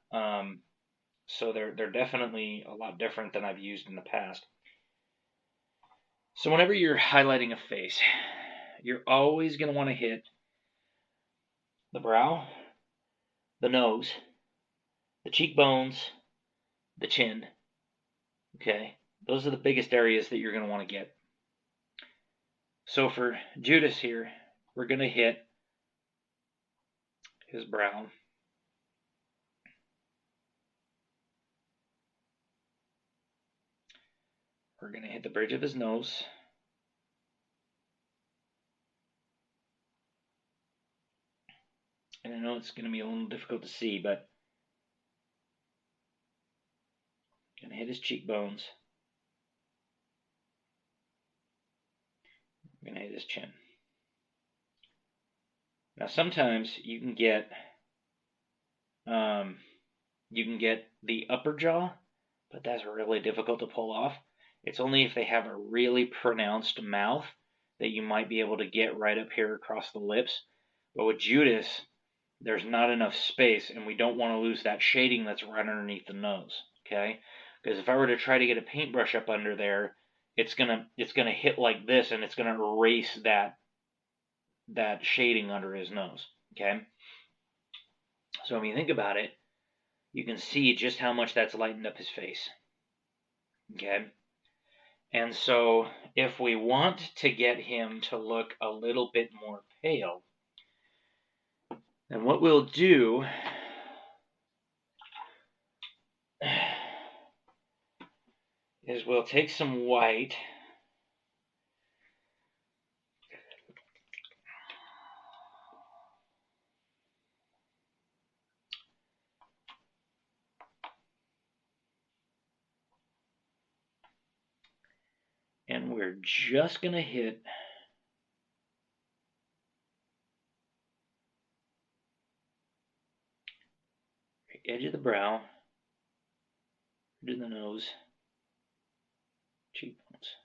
So they're definitely a lot different than I've used in the past. So whenever you're highlighting a face, you're always going to want to hit the brow, the nose, the cheekbones, the chin. Okay, those are the biggest areas that you're going to want to get. So for Judas here, we're going to hit his brow. We're going to hit the bridge of his nose. And I know it's going to be a little difficult to see, but I'm going to hit his cheekbones. I'm going to hit his chin. Now sometimes you can get the upper jaw, but that's really difficult to pull off. It's only if they have a really pronounced mouth that you might be able to get right up here across the lips. But with Judas, there's not enough space, and we don't want to lose that shading that's right underneath the nose, okay? Because if I were to try to get a paintbrush up under there, it's gonna hit like this, and it's gonna erase that shading under his nose, okay? So when you think about it, you can see just how much that's lightened up his face, okay? And so if we want to get him to look a little bit more pale, then what we'll do is we'll take some white, and we're just going to hit the edge of the brow, to the nose, cheekbones.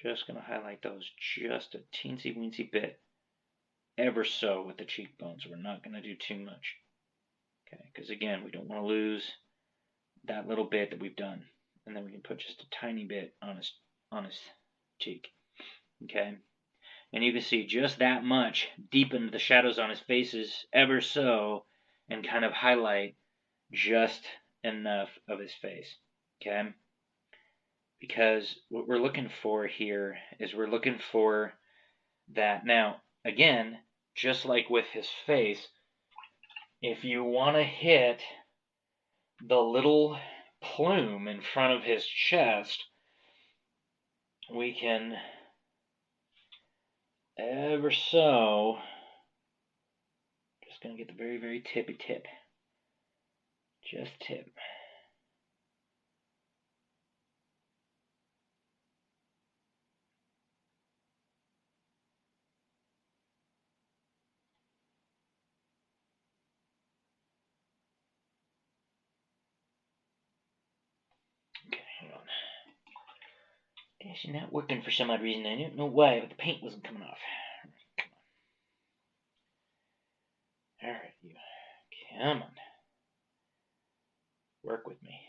Just going to highlight those just a teensy weensy bit, ever so with the cheekbones. We're not going to do too much, okay? Because again, we don't want to lose that little bit that we've done. And then we can put just a tiny bit on his cheek, okay? And you can see just that much deepened the shadows on his faces ever so, and kind of highlight just enough of his face, okay? Because what we're looking for here is we're looking for that. Now, again, just like with his face, if you want to hit the little plume in front of his chest, we can ever so, just going to get the very, very tippy tip. Just tip. Okay, hang on. It's not working for some odd reason. I don't know why, but the paint wasn't coming off. Come on. Work with me.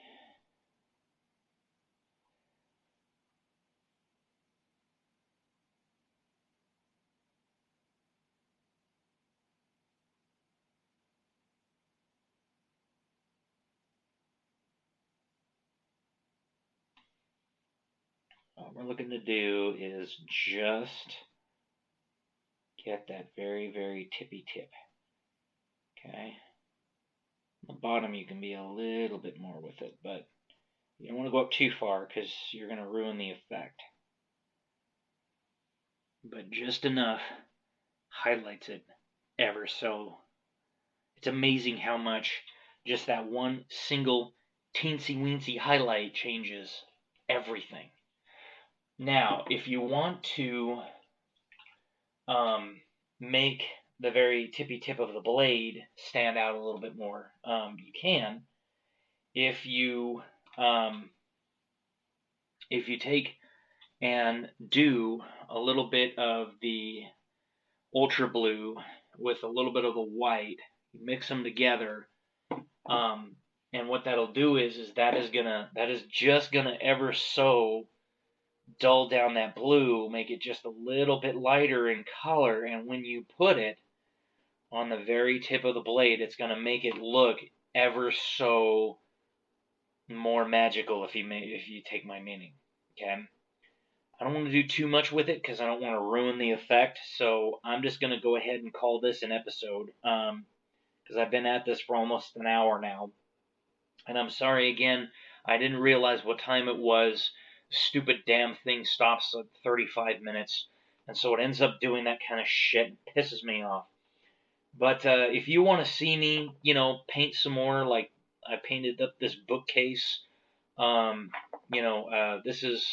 What we're looking to do is just get that very, very tippy tip. Okay? On the bottom you can be a little bit more with it, but you don't want to go up too far because you're going to ruin the effect. But just enough highlights it ever so. It's amazing how much just that one single teensy-weensy highlight changes everything. Now, if you want to make the very tippy tip of the blade stand out a little bit more, you can. If you take and do a little bit of the ultra blue with a little bit of the white, mix them together, and what that'll do is that is just gonna ever so dull down that blue, make it just a little bit lighter in color, and when you put it on the very tip of the blade, it's gonna make it look ever so more magical, if you take my meaning. Okay. I don't want to do too much with it because I don't want to ruin the effect, so I'm just going to go ahead and call this an episode, because I've been at this for almost an hour now. And I'm sorry again, I didn't realize what time it was. Stupid damn thing stops at 35 minutes, and so it ends up doing that kind of shit. It pisses me off. But if you want to see me, paint some more, like I painted up this bookcase. This is...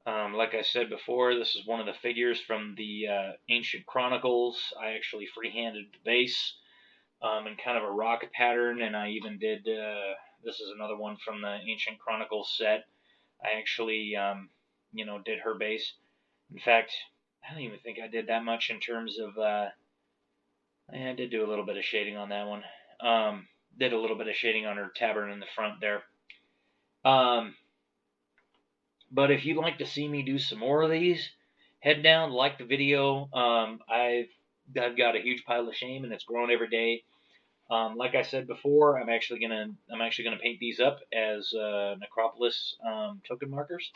like I said before, this is one of the figures from the Ancient Chronicles. I actually freehanded the base in kind of a rock pattern, and I even did, this is another one from the Ancient Chronicles set. I actually, did her base. In fact, I don't even think I did that much in terms of, I did do a little bit of shading on that one. Did a little bit of shading on her tabard in the front there. But if you'd like to see me do some more of these, head down, like the video. I've got a huge pile of shame, and it's growing every day. Like I said before, I'm actually gonna paint these up as necropolis token markers,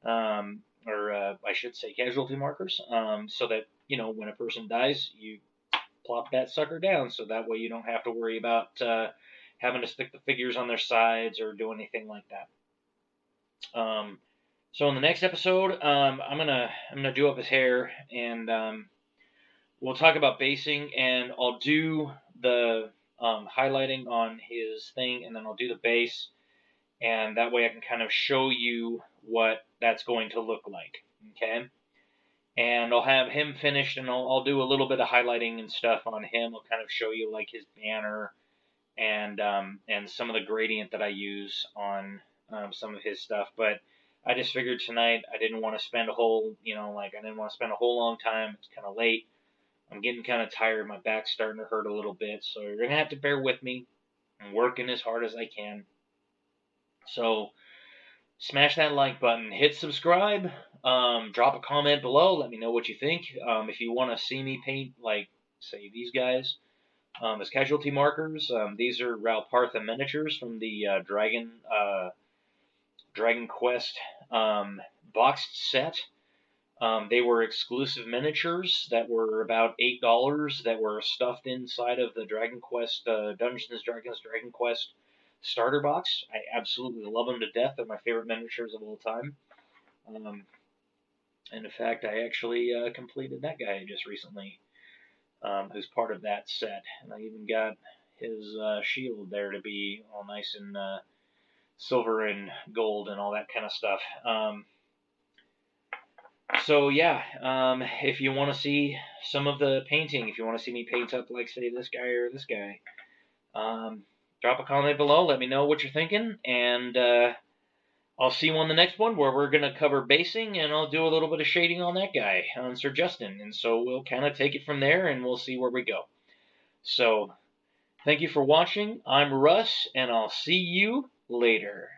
or I should say casualty markers, so that when a person dies, you plop that sucker down, so that way you don't have to worry about having to stick the figures on their sides or do anything like that. So in the next episode, I'm gonna do up his hair, and we'll talk about basing, and I'll do the highlighting on his thing, and then I'll do the base, and that way I can kind of show you what that's going to look like. Okay, and I'll have him finished, and I'll do a little bit of highlighting and stuff on him. I'll kind of show you like his banner and some of the gradient that I use on some of his stuff, but I just figured tonight I didn't want to spend a whole, I didn't want to spend a whole long time. It's kind of late. I'm getting kind of tired. My back's starting to hurt a little bit, so you're going to have to bear with me. I'm working as hard as I can. So smash that like button, hit subscribe, drop a comment below, let me know what you think. If you want to see me paint, like, say, these guys as casualty markers, these are Ralpartha miniatures from the Dragon Quest boxed set. They were exclusive miniatures that were about $8 that were stuffed inside of the Dragon Quest Dungeons & Dragons Dragon Quest starter box. I absolutely love them to death. They're my favorite miniatures of all time. And in fact, I actually completed that guy just recently, who's part of that set. And I even got his shield there to be all nice and silver and gold and all that kind of stuff. So yeah, if you want to see some of the painting, if you want to see me paint up like, say, this guy or this guy, drop a comment below, let me know what you're thinking, and I'll see you on the next one where we're going to cover basing, and I'll do a little bit of shading on that guy, on Sir Justin, and so we'll kind of take it from there, and we'll see where we go. So, Thank you for watching. I'm Russ, and I'll see you later.